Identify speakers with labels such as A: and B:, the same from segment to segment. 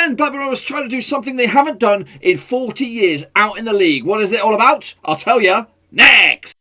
A: again, Blackburn Rovers trying to do something they haven't done in 40 years out in the league. What is it all about? I'll tell you next.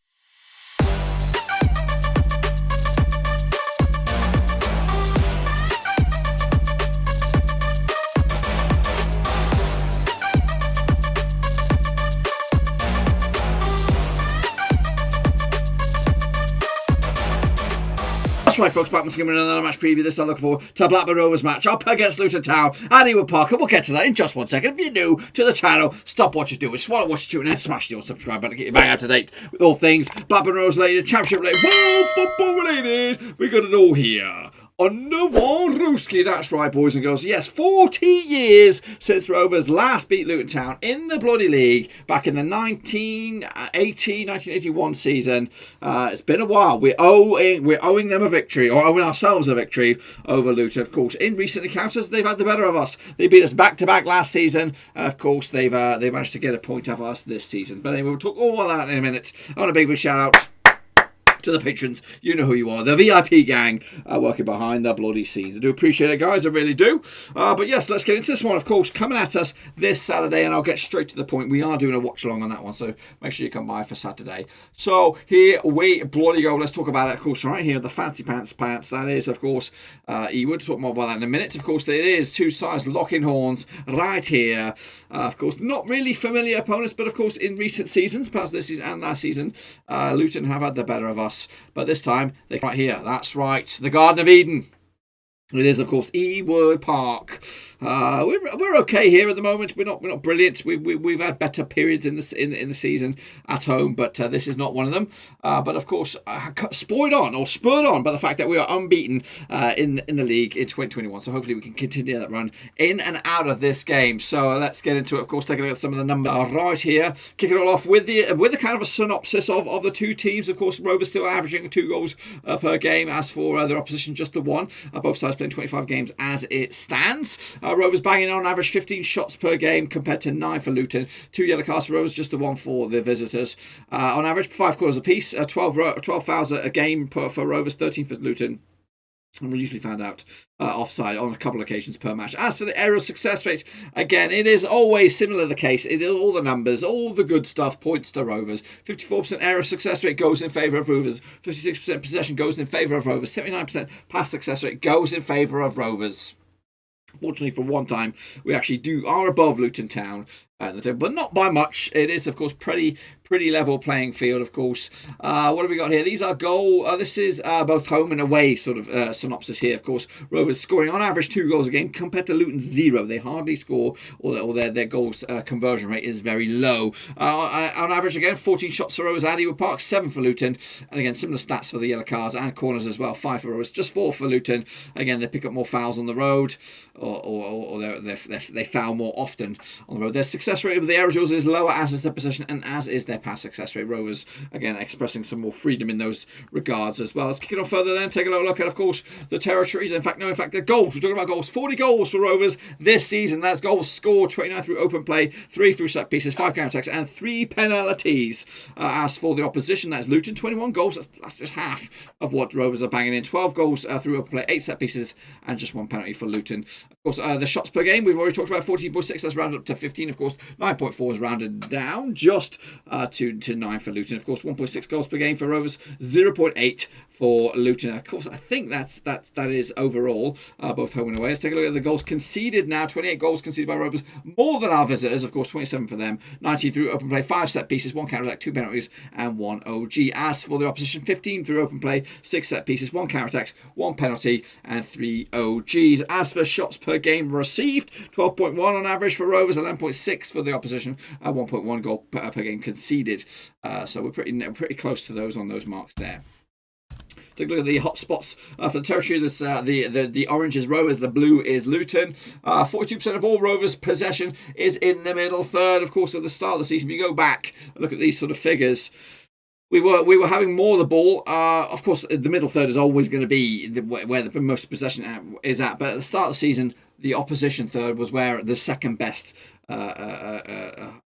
A: That's right, folks. Blackburn's giving another match preview. This I'm looking forward to a Blackburn Rovers match up against Luton Town and Ewood Park. And we'll get to that in just 1 second. If you're new to the channel, stop what you're doing, swallow what you're doing, and smash the old subscribe button to get you bang up to date with all things Blackburn Rovers related, championship related, world football related. We got it all here on the Warooski. That's right, boys and girls. Yes, 40 years since Rovers last beat Luton Town in the bloody league back in the 1981 season. It's been a while. We're owing them a victory, or owing ourselves a victory over Luton. Of course, in recent encounters, they've had the better of us. They beat us back-to-back last season, and of course, they managed to get a point out of us this season. But anyway, we'll talk all about that in a minute. I want a big shout out to the patrons. You know who you are, the VIP gang working behind the bloody scenes. I do appreciate it, guys, I really do. But yes, let's get into this one. Of course, coming at us this Saturday, and I'll get straight to the point. We are doing a watch along on that one, so make sure you come by for Saturday. So here we bloody go. Let's talk about it, of course, right here, the fancy pants. That is, of course, Ewood. Talk more about that in a minute. Of course, it is two sides locking horns right here. Of course, not really familiar opponents, but of course, in recent seasons, past this season and last season, Luton have had the better of us. But this time, they're right here. That's right. The Garden of Eden. It is, of course, Ewood Park. We're okay here at the moment. We're not brilliant. We've had better periods in the season at home, but this is not one of them. But of course, spurred on by the fact that we are unbeaten in the league in 2021. So hopefully we can continue that run in and out of this game. So let's get into it. Of course, take a look at some of the numbers right here. Kick it all off with the kind of a synopsis of the two teams. Of course, Rovers still averaging 2 goals per game. As for their opposition, just the one. Both sides playing 25 games as it stands. Rovers banging on average 15 shots per game compared to 9 for Luton. 2 yellow cards for Rovers, just the one for the visitors. On average, 5 corners apiece. 12 fouls a game for Rovers, 13 for Luton. And we usually found out offside on a couple of occasions per match. As for the aerial success rate, again, it is always similar the case. It is all the numbers, all the good stuff points to Rovers. 54% aerial success rate goes in favour of Rovers. 56% possession goes in favour of Rovers. 79% pass success rate goes in favour of Rovers. Fortunately, for one time, we actually are above Luton Town, but not by much. It is, of course, pretty level playing field, of course. What have we got here? These are this is both home and away sort of synopsis here. Of course, Rovers scoring on average 2 goals a game compared to Luton's 0. They hardly score, or their goals conversion rate is very low. On average, again, 14 shots for Rovers at Ewood Park, 7 for Luton. And again, similar stats for the yellow cards and corners as well. 5 for Rovers, just 4 for Luton. Again, they pick up more fouls on the road, or they foul more often on the road. Their success rate with the aerials is lower, as is their possession and as is their pass success rate. Rovers, again, expressing some more freedom in those regards as well. Let's kick it on further then. Take a look at, of course, the territories. In fact, the goals. We're talking about goals. 40 goals for Rovers this season. That's goals scored, 29 through open play, 3 through set pieces, 5 counter-attacks, and 3 penalties. As for the opposition, that's Luton, 21 goals. That's just half of what Rovers are banging in. 12 goals through open play, 8 set pieces, and just 1 penalty for Luton. Of course, the shots per game, we've already talked about 14.6. That's rounded up to 15, of course. 9.4 is rounded down just to 9 for Luton. Of course, 1.6 goals per game for Rovers, 0.8 for Luton. Of course, I think that is overall, both home and away. Let's take a look at the goals conceded now. 28 goals conceded by Rovers, more than our visitors. Of course, 27 for them. 19 through open play, 5 set pieces, 1 counter-attack, 2 penalties, and 1 OG. As for the opposition, 15 through open play, 6 set pieces, 1 counter-attacks, 1 penalty, and 3 OGs. As for shots per game received, 12.1 on average for Rovers, 11.6 for the opposition, 1.1 goal per game conceded. So we're pretty close to those on those marks there. Take a look at the hot spots for the territory. This, the orange is Rovers, the blue is Luton. 42% of all Rovers' possession is in the middle third. Of course, at the start of the season, if you go back and look at these sort of figures, we were having more of the ball. Of course, the middle third is always going to be where the most possession is at. But at the start of the season, the opposition third was where the second best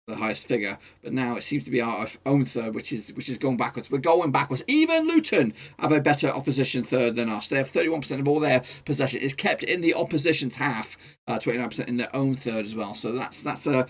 A: the highest figure, but now it seems to be our own third, which is going backwards. We're going backwards. Even Luton have a better opposition third than us. They have 31% of all their possession is kept in the opposition's half, 29% in their own third as well. So that's a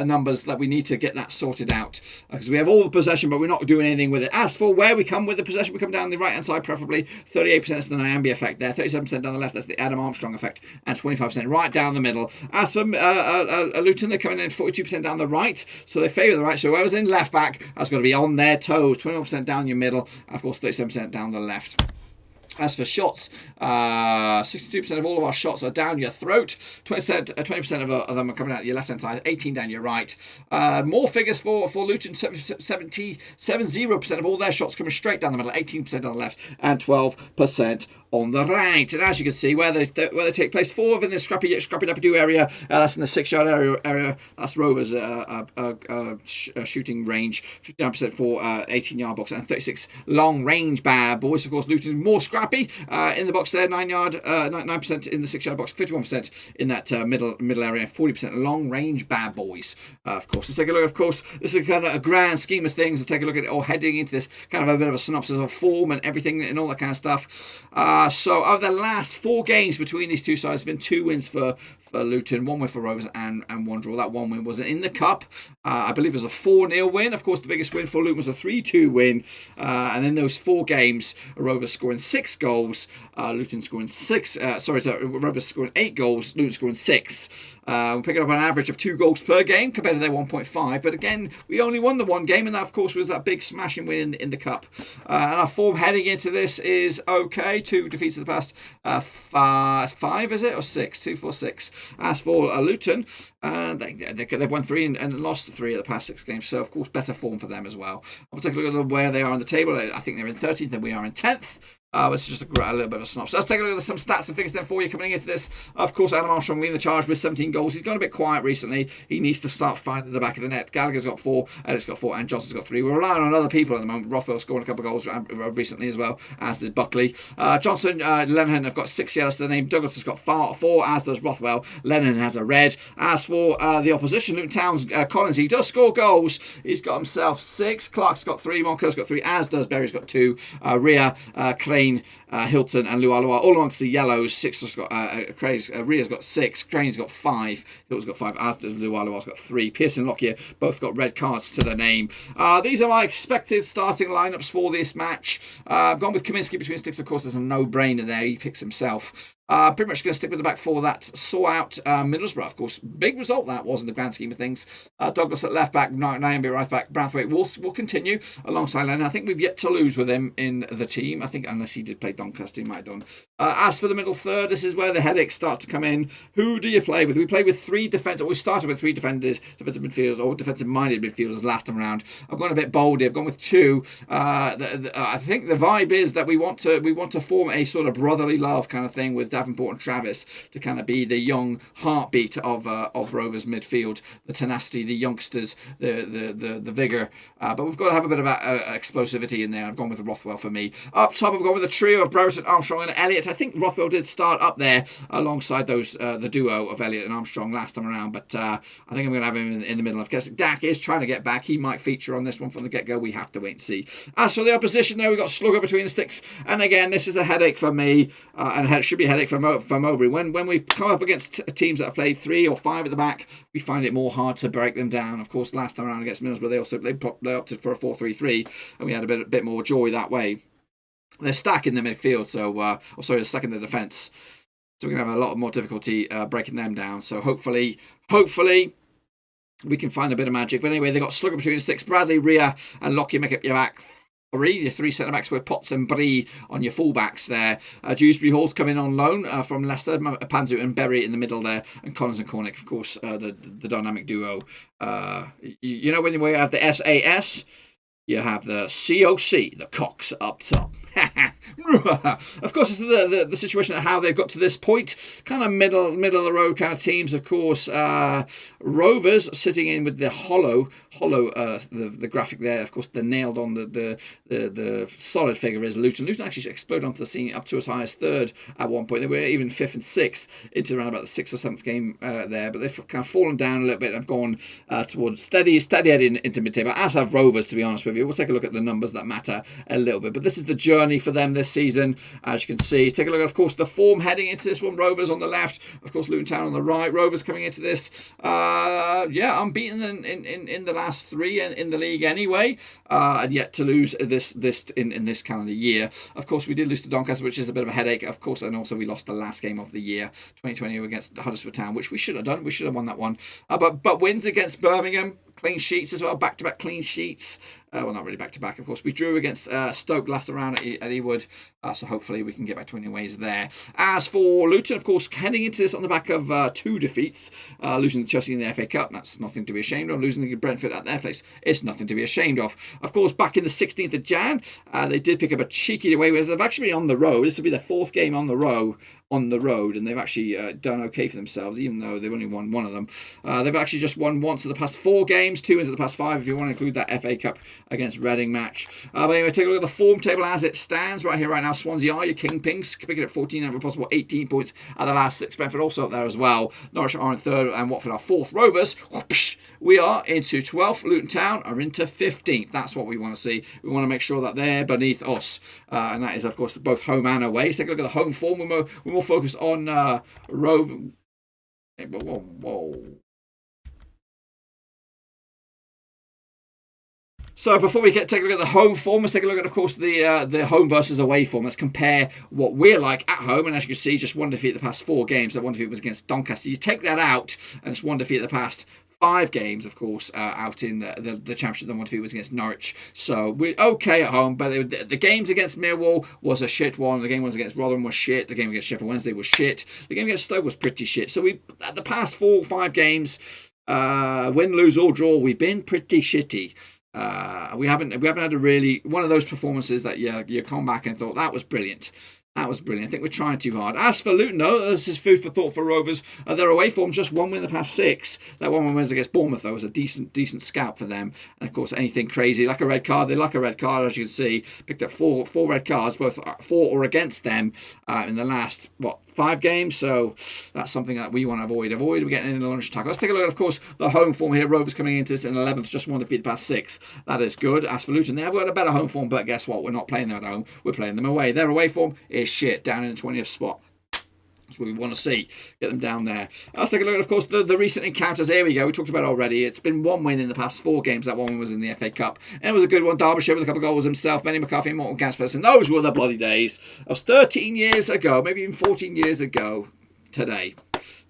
A: numbers that we need to get that sorted out, because we have all the possession, but we're not doing anything with it. As for where we come with the possession, we come down the right hand side, preferably 38%. That's the Nyambi effect there. 37% down the left. That's the Adam Armstrong effect, and 25% right down the middle. As for Luton, they're coming in 42% down the right. So they favour the right. So whoever's in left back has got to be on their toes. 21% down your middle. And of course, 37% down the left. As for shots, 62% of all of our shots are down your throat. 20% of them are coming out your left-hand side. 18 down your right. More figures for Luton. 70% of all their shots coming straight down the middle. 18% on the left and 12% on the right. And as you can see, where they take place, 4 of in the scrappy do area. That's in the 6-yard area. That's Rovers shooting range. 59% for 18-yard box and 36 long range bad boys. Of course, Luton more scrappy in the box there. 9% in the 6-yard box. 51% in that middle area. 40% long range bad boys. Of course, let's take a look. Of course, this is kind of a grand scheme of things. Let's take a look at it all heading into this kind of a bit of a synopsis of form and everything and all that kind of stuff. So over the last 4 games between these two sides, there's been 2 wins for Luton, 1 win for Rovers and 1 draw. That 1 win was in the Cup. I believe it was a 4-0 win. Of course, the biggest win for Luton was a 3-2 win. And in those 4 games, Rovers scoring 6 goals, Luton scoring 6. Rovers scoring 8 goals, Luton scoring 6. We're picking up an average of 2 goals per game compared to their 1.5. But again, we only won the 1 game, and that, of course, was that big smashing win in the Cup. And our form heading into this is okay. 2 defeats in the past 5, is it? Or 6? 2, 4, 6. As for Luton, they've won 3 and lost 3 of the past 6 games. So, of course, better form for them as well. I'll take a look at where they are on the table. I think they're in 13th and we are in 10th. It's just a little bit of a synopsis. Let's take a look at some stats and figures then for you coming into this. Of course, Adam Armstrong leading the charge with 17 goals. He's gone a bit quiet recently. He needs to start finding the back of the net. Gallagher's got 4, Elliot's got 4, and Johnson's got 3. We're relying on other people at the moment. Rothwell scoring a couple of goals recently as well, as did Buckley. Johnson, Lennon have got 6 yellows to the name. Douglas has got 4, as does Rothwell. Lennon has a red. As for the opposition, Luton Town's Collins, he does score goals. He's got himself 6. Clark's got 3. Monco's got 3, as does Berry's got 2. Rhea, Crane, Hilton and Lualua all amongst the yellows. 6 has got Rhea's got 6, Crane's got 5, Hilton's got 5, as does Lualua's got 3. Pearson and Lockyer both got red cards to their name. These are my expected starting lineups for this match. I've gone with Kaminsky between sticks. Of course, there's a no-brainer there. He picks himself. Pretty much going to stick with the back 4 that saw out Middlesbrough. Of course, big result that was in the grand scheme of things. Douglas at left back, Nyambi right back, Branthwaite will continue alongside Lennon. I think we've yet to lose with him in the team. I think unless he did play Doncaster, he might have done. As for the middle third, this is where the headaches start to come in. Who do you play with? We play with 3 defenders. We started with 3 defenders, defensive midfielders or defensive-minded midfielders last time round. I've gone a bit boldy. I've gone with 2. I think the vibe is that we want to form a sort of brotherly love kind of thing with Davenport and Travis to kind of be the young heartbeat of Rovers midfield, the tenacity, the youngsters, the vigour. But we've got to have a bit of explosivity in there. I've gone with Rothwell for me. Up top, I've gone with a trio of Brereton, Armstrong and Elliott. I think Rothwell did start up there alongside those the duo of Elliott and Armstrong last time around, but I think I'm going to have him in the middle. Of course, Dak is trying to get back. He might feature on this one from the get-go. We have to wait and see. As for the opposition there, we've got Slugger between the sticks, and again, this is a headache for me, and it should be a headache for Mowbray. When we've come up against teams that have played 3 or 5 at the back, we find it more hard to break them down. Of course, last time around against Middlesbrough, they opted for a 4-3-3, and we had a bit more joy that way. They're stuck in the midfield, they're stuck in the defence, so we're going to have a lot more difficulty breaking them down. So hopefully we can find a bit of magic. But anyway, they've got Slugger between the sticks. Bradley, Rhea and Lockyer make up your back 3, your 3 centre-backs with Potts and Brie on your full-backs there. Dewsbury Hall's coming on loan from Leicester. Panzu and Berry in the middle there. And Collins and Cornick, of course, the dynamic duo. You know when we have the SAS? you have the COC, the Cox up top. Of course, it's the situation of how they've got to this point. Kind of middle of the road kind of teams. Of course, Rovers sitting in with the hollow the graphic there. Of course, the nailed on the solid figure is Luton. Luton actually exploded onto the scene up to as high as third at one point. They were even fifth and sixth into around about the sixth or seventh game there, but they've kind of fallen down a little bit and have gone towards steady heading into mid-table, as have Rovers, to be honest with you. We'll take a look at the numbers that matter a little bit, but this is the journey for them this season, as you can see. Take a look at, of course, the form heading into this one. Rovers on the left, of course, Luton Town on the right. Rovers coming into this, unbeaten in the last three in the league anyway, and yet to lose this in this calendar year. Of course, we did lose to Doncaster, which is a bit of a headache, of course, and also we lost the last game of the year, 2020, against Huddersfield Town, which we should have done. We should have won that one. But wins against Birmingham, clean sheets as well, back-to-back clean sheets. Well, not really back-to-back, of course. We drew against Stoke last round at Ewood, so hopefully we can get back to winning ways there. As for Luton, of course, heading into this on the back of 2 defeats, losing to Chelsea in the FA Cup, that's nothing to be ashamed of. Losing to Brentford at their place, it's nothing to be ashamed of. Of course, back in the 16th of Jan, they did pick up a cheeky away, whereas they've actually been on the road. This will be their 4th game on the road, and they've actually done okay for themselves, even though they've only won one of them. They've actually just won once of the past 4 games, 2 wins of the past 5, if you want to include that FA Cup against Reading match. But anyway, take a look at the form table as it stands right here, right now. Swansea are your kingpins, picking up 14 and a possible 18 points at the last 6. Brentford also up there as well. Norwich are in 3rd, and Watford are 4th. Rovers, whoosh, we are into 12th. Luton Town are into 15th. That's what we want to see. We want to make sure that they're beneath us, and that is, of course, both home and away. So take a look at the home form. We're more focused on Rover. Whoa. So before we take a look at the home form, let's take a look at, of course, the home versus away form. Let's compare what we're like at home. And as you can see, just 1 defeat the past 4 games. That 1 defeat was against Doncaster. You take that out, and it's 1 defeat the past 5 games, of course, out in the championship. The 1 defeat was against Norwich. So we're okay at home, but the games against Millwall was a shit one. The game was against Rotherham was shit. The game against Sheffield Wednesday was shit. The game against Stoke was pretty shit. So at the past 4 or 5 games, win, lose or draw, we've been pretty shitty. We haven't had a really one of those performances that you come back and thought that was brilliant. That was brilliant. I think we're trying too hard. As for Luton, though, this is food for thought for Rovers. Their away form, just 1 win in the past 6. That 1 win was against Bournemouth, though, was a decent scalp for them. And, of course, anything crazy, like a red card. They like a red card, as you can see. Picked up four red cards, both for or against them in the last, 5 games. So that's something that we want to avoid. We're getting in the lunch tackle. Let's take a look at, of course, the home form here. Rovers coming into this in 11th, just 1 defeat the past 6. That is good. As for Luton, they have got a better home form, but guess what? We're not playing them at home. We're playing them away. Their away form is shit, down in the 20th spot. That's what we want to see. Get them down there. Let's take a look at, of course, the recent encounters. Here we go. We talked about it already. It's been 1 win in the past 4 games. That 1 win was in the FA Cup. And it was a good one. Derbyshire with a couple of goals himself. Benny McCarthy and Morton Gasperson. Those were the bloody days. That was 13 years ago. Maybe even 14 years ago today.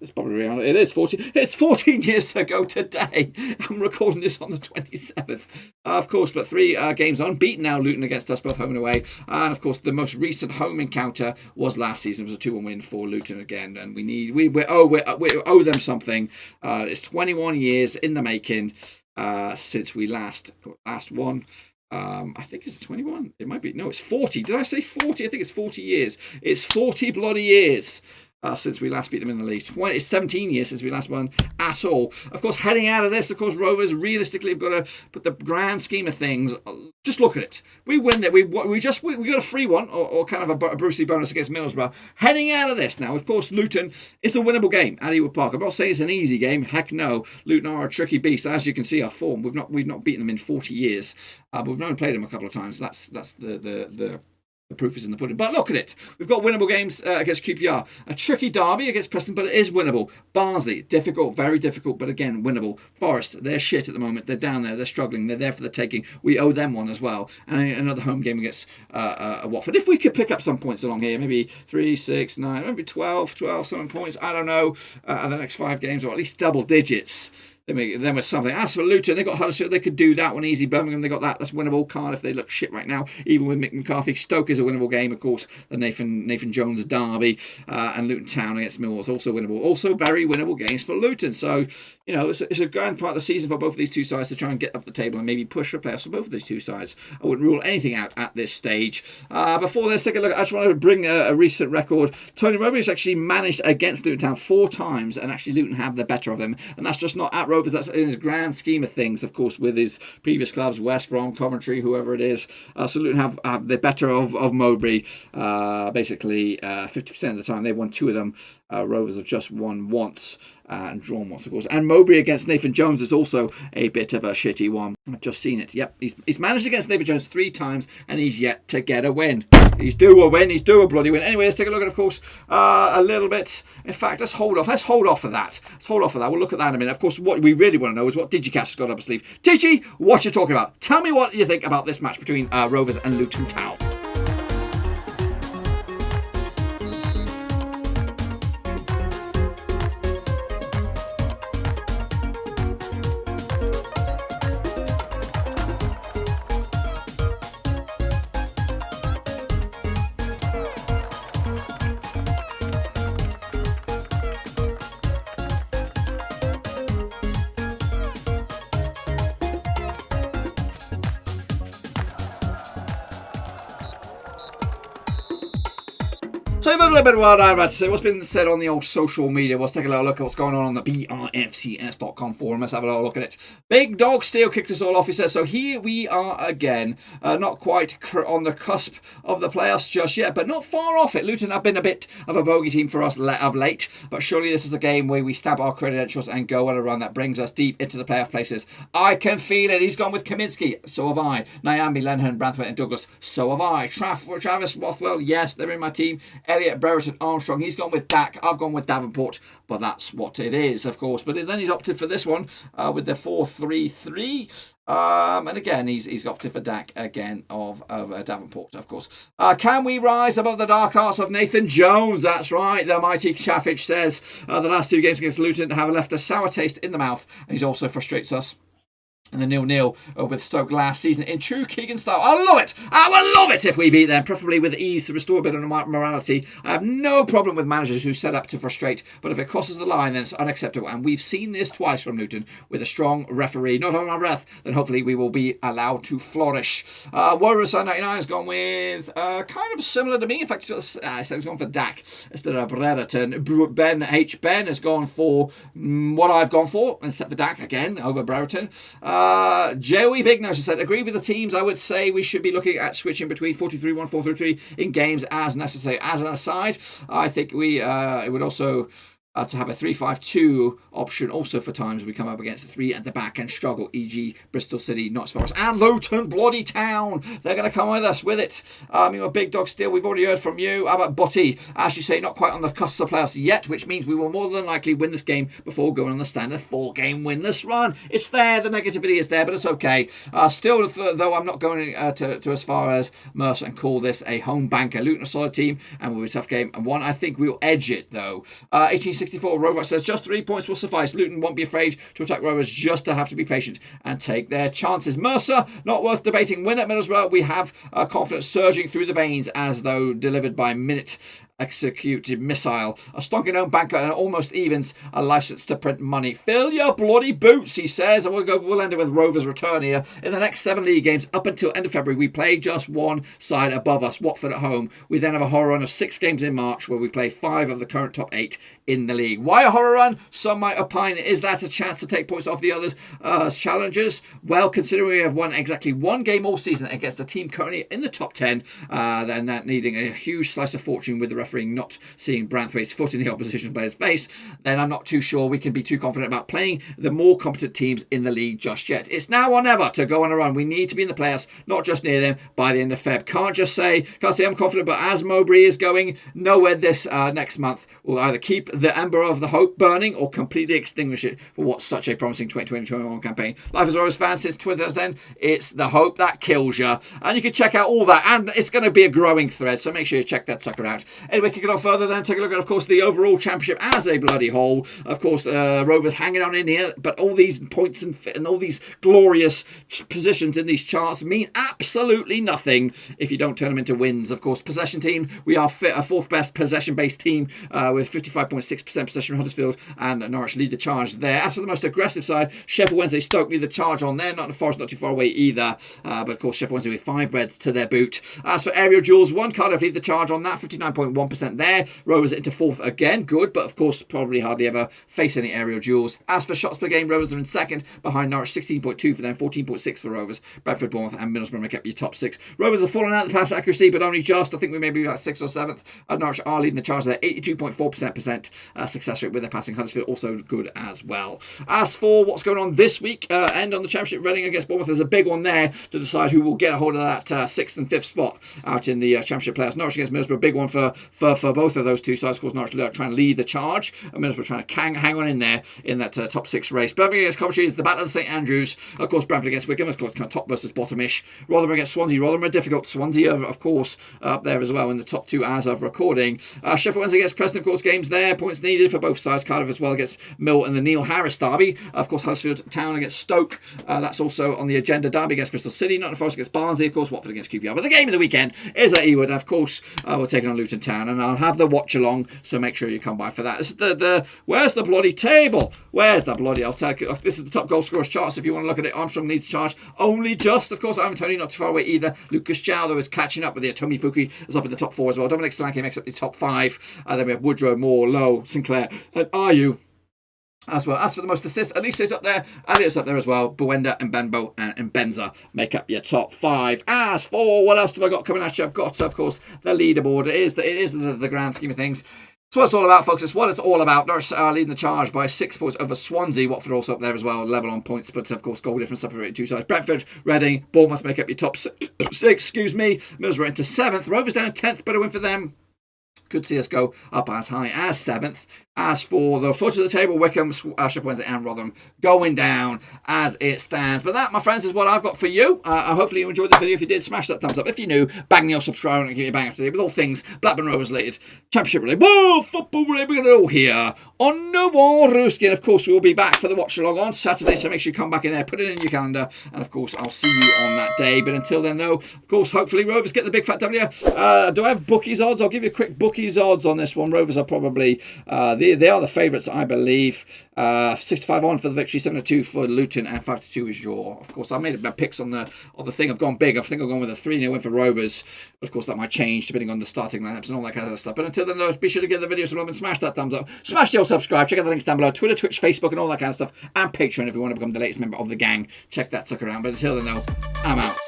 A: It's probably around. It is 14. It's 14 years ago today. I'm recording this on the 27th. Of course, but 3 games unbeaten now. Luton against us, both home and away. And of course, the most recent home encounter was last season. It was a 2-1 win for Luton again, and we owe them something. It's 21 years in the making since we last won. I think it's 21. It might be. No, it's 40. Did I say 40? I think it's 40 years. It's 40 bloody years. Since we last beat them in the league. It's 17 years since we last won at all. Of course, heading out of this, of course, Rovers realistically have got to put the grand scheme of things. Just look at it. We win there. We got a free one or kind of a Brucey bonus against Middlesbrough. Heading out of this now, of course, Luton. It's a winnable game at Ewood Park. I'm not saying it's an easy game. Heck no. Luton are a tricky beast. As you can see, our form. We've not beaten them in 40 years. But we've only played them a couple of times. That's the proof is in the pudding. But look at it. We've got winnable games against QPR. A tricky derby against Preston, but it is winnable. Barnsley, difficult, very difficult, but again, winnable. Forest, they're shit at the moment. They're down there. They're struggling. They're there for the taking. We owe them one as well. And another home game against Watford. If we could pick up some points along here, maybe 3, 6, 9, maybe 12 something points, I don't know, the next 5 games, or at least double digits. Then with something. As for Luton, they got Huddersfield. They could do that one easy. Birmingham, they got that. That's winnable. Cardiff, they look shit right now. Even with Mick McCarthy. Stoke is a winnable game, of course. The Nathan Jones derby. And Luton Town against Millwall is also winnable. Also very winnable games for Luton. So, it's a grand part of the season for both of these two sides to try and get up the table and maybe push for playoffs for both of these two sides. I wouldn't rule anything out at this stage. Before this, take a look. I just want to bring a recent record. Tony Mowbray has actually managed against Luton Town 4 times, and actually Luton have the better of him. And that's just not at Rovers. That's in his grand scheme of things, of course, with his previous clubs, West Brom, Coventry, whoever it is. So Luton have the better of Mowbray. Basically, 50% of the time. They've won 2 of them. Rovers have just won once. And drawn once, of course. And Mowbray against Nathan Jones is also a bit of a shitty one. I've just seen it. Yep, he's managed against Nathan Jones 3 times, and he's yet to get a win. He's due a win. He's due a bloody win. Anyway, let's take a look at, of course, a little bit. In fact, let's hold off. Let's hold off for that. We'll look at that in a minute. Of course, what we really want to know is what DigiCast has got up his sleeve. Digi, what you talking about? Tell me what you think about this match between Rovers and Luton Town. So a little bit of what I've had to say. What's been said on the old social media? Let's take a little look at what's going on the brfcs.com forum. Let's have a little look at it. Big Dog Steel kicked us all off, he says. So here we are again. Not quite on the cusp of the playoffs just yet, but not far off it. Luton have been a bit of a bogey team for us of late, but surely this is a game where we stab our credentials and go on a run that brings us deep into the playoff places. I can feel it. He's gone with Kaminsky. So have I. Nyambi, Lenhern, Branthwaite and Douglas. So have I. Travis Rothwell. Yes, they're in my team. Elliot, Brereton, Armstrong. He's gone with Dak. I've gone with Davenport, but that's what it is, of course. But then he's opted for this one with the 4-3-3. And again, he's opted for Dak again of Davenport, of course. Can we rise above the dark arts of Nathan Jones? That's right. The mighty Chaffage says the last 2 games against Luton have left a sour taste in the mouth, and he also frustrates us. And the 0-0 with Stoke last season in true Keegan style. I love it. I would love it if we beat them, preferably with ease to restore a bit of morality. I have no problem with managers who set up to frustrate, but if it crosses the line, then it's unacceptable. And we've seen this twice from Luton with a strong referee. Not on our breath, then hopefully we will be allowed to flourish. Warriors 99 has gone with kind of similar to me. In fact, I said he's gone for Dak instead of Brereton. Ben has gone for what I've gone for, except for Dak again over Brereton. Joey Bignose said, agree with the teams. I would say we should be looking at switching between 4-2-3-1, 4-3-3 in games as necessary. As an aside, I think it would also to have a 3-5-2 option also for times we come up against the 3 at the back and struggle, e.g. Bristol City, Notts Forest and Luton bloody Town. They're going to come with us with it. Big Dog Steel, we've already heard from you. How about Butty? As you say, not quite on the cusp of playoffs yet, which means we will more than likely win this game before going on the standard 4-game winless run. It's there, the negativity is there, but it's okay. Still, though, I'm not going to as far as Mercer and call this a home banker. Luton a solid team and will be a tough game. And one, I think we'll edge it, though. 1864 Rovers says just 3 points will suffice. Luton won't be afraid to attack Rovers, just to have to be patient and take their chances. Mercer, not worth debating. Win at Middlesbrough. We have confidence surging through the veins as though delivered by minute executed missile. A stonking home banker and almost evens a license to print money. Fill your bloody boots, he says. And we'll end it with Rovers' return here. In the next 7 league games up until end of February, we play just one side above us, Watford at home. We then have a horror run of 6 games in March where we play 5 of the current top 8 in the league. Why a horror run? Some might opine, is that a chance to take points off the others' challengers? Well, considering we have won exactly 1 game all season against the team currently in the top 10, then that needing a huge slice of fortune with the referee not seeing Branthwaite's foot in the opposition player's face, then I'm not too sure we can be too confident about playing the more competent teams in the league just yet. It's now or never to go on a run. We need to be in the playoffs, not just near them by the end of Feb. Can't say I'm confident, but as Mowbray is going nowhere this next month, we'll either keep the ember of the hope burning or completely extinguish it for what's such a promising 2020-21 campaign. Life as Rovers fan since 2010, it's the hope that kills you. And you can check out all that, and it's going to be a growing thread, so make sure you check that sucker out. Anyway, Anyway, kick it off further then. Take a look at, of course, the overall championship as a bloody whole. Of course, Rovers hanging on in here, but all these points and all these glorious positions in these charts mean absolutely nothing if you don't turn them into wins. Of course, possession team, we are a fourth best possession-based team with 55.6% possession from Huddersfield, and Norwich lead the charge there. As for the most aggressive side, Sheffield Wednesday, Stoke lead the charge on there. Nottingham Forest not too far away either, but of course Sheffield Wednesday with 5 reds to their boot. As for aerial duels, 1 Cardiff lead the charge on that, 59.1% there. Rovers into 4th again, good, but of course probably hardly ever face any aerial duels. As for shots per game, Rovers are in 2nd, behind Norwich, 16.2 for them, 14.6 for Rovers. Bradford, Bournemouth and Middlesbrough make up your top 6. Rovers have fallen out the pass accuracy, but only just. I think we may be about 6th or 7th. Norwich are leading the charge there, 82.4% success rate with their passing. Huddersfield also good as well. As for what's going on this week, end on the championship, Reading against Bournemouth, there's a big one there to decide who will get a hold of that 6th and 5th spot out in the championship playoffs. Norwich against Middlesbrough, a big one for both of those two sides. Of course, Norwich trying to lead the charge, and Middlesbrough trying to hang on in there in that top 6 race. Birmingham against Coventry is the Battle of St Andrews. Of course, Bradford against Wickham, of course, kind of top versus bottomish. Rotherham against Swansea. Rotherham are difficult. Swansea, of course, up there as well in the top 2 as of recording. Sheffield Wednesday against Preston, of course, games there. Points needed for both sides. Cardiff as well against Mill and the Neil Harris derby. Of course, Huddersfield Town against Stoke. That's also on the agenda. Derby against Bristol City. Nottingham Forest against Barnsley. Of course, Watford against QPR. But the game of the weekend is at Ewood. And of course, we're taking on Luton Town. And I'll have the watch along, so make sure you come by for that. This is where's the bloody table? Where's the bloody... I'll tell you. This is the top goal scorers charts. If you want to look at it, Armstrong leads the charge only just. Of course, Ivan Toney not too far away either. Lucas Chow, though, is catching up with it. Tommy Fuki is up in the top 4 as well. Dominic Solanke makes up the top 5. Then we have Woodrow, Moore, Lowe, Sinclair, and Ayew as well. As for the most assists, Elise's up there, Elliot's up there as well. Buenda and Benbo and Benza make up your top 5. As for what else have I got coming at you? I've got, of course, the leaderboard. It is the grand scheme of things. So what it's all about, folks. It's what it's all about. Norwich are leading the charge by 6 points over Swansea. Watford also up there as well, level on points, but of course goal difference separated 2 sides. Brentford, Reading, Bournemouth make up your top 6. Middlesbrough into 7th. Rovers down 10th, better win for them. Could see us go up as high as 7th. As for the foot of the table, Wickham, Sheffield Wednesday and Rotherham going down as it stands. But that, my friends, is what I've got for you. Hopefully you enjoyed the video. If you did, smash that thumbs up. If you're new, bang your subscribe and give me a bang up today with all things Blackburn Rovers related, championship related, whoa, football related. We're going to do here on the Warooski. And of course, we will be back for the watch along on Saturday. So make sure you come back in there, put it in your calendar. And of course, I'll see you on that day. But until then, though, of course, hopefully Rovers get the big fat W. Do I have bookies odds? I'll give you a quick bookies odds on this one. Rovers are probably, they are the favourites, I believe. 65-1 for the victory, 7-2 for Luton, and 5-2 is your. Of course, I made my picks on the thing. I've gone big. I think I've gone with a 3-0 win for Rovers. But of course, that might change depending on the starting lineups and all that kind of stuff. But until then, though, be sure to give the video some love and smash that thumbs up. Smash the old subscribe. Check out the links down below. Twitter, Twitch, Facebook, and all that kind of stuff. And Patreon if you want to become the latest member of the gang. Check that sucker out. But until then, though, I'm out.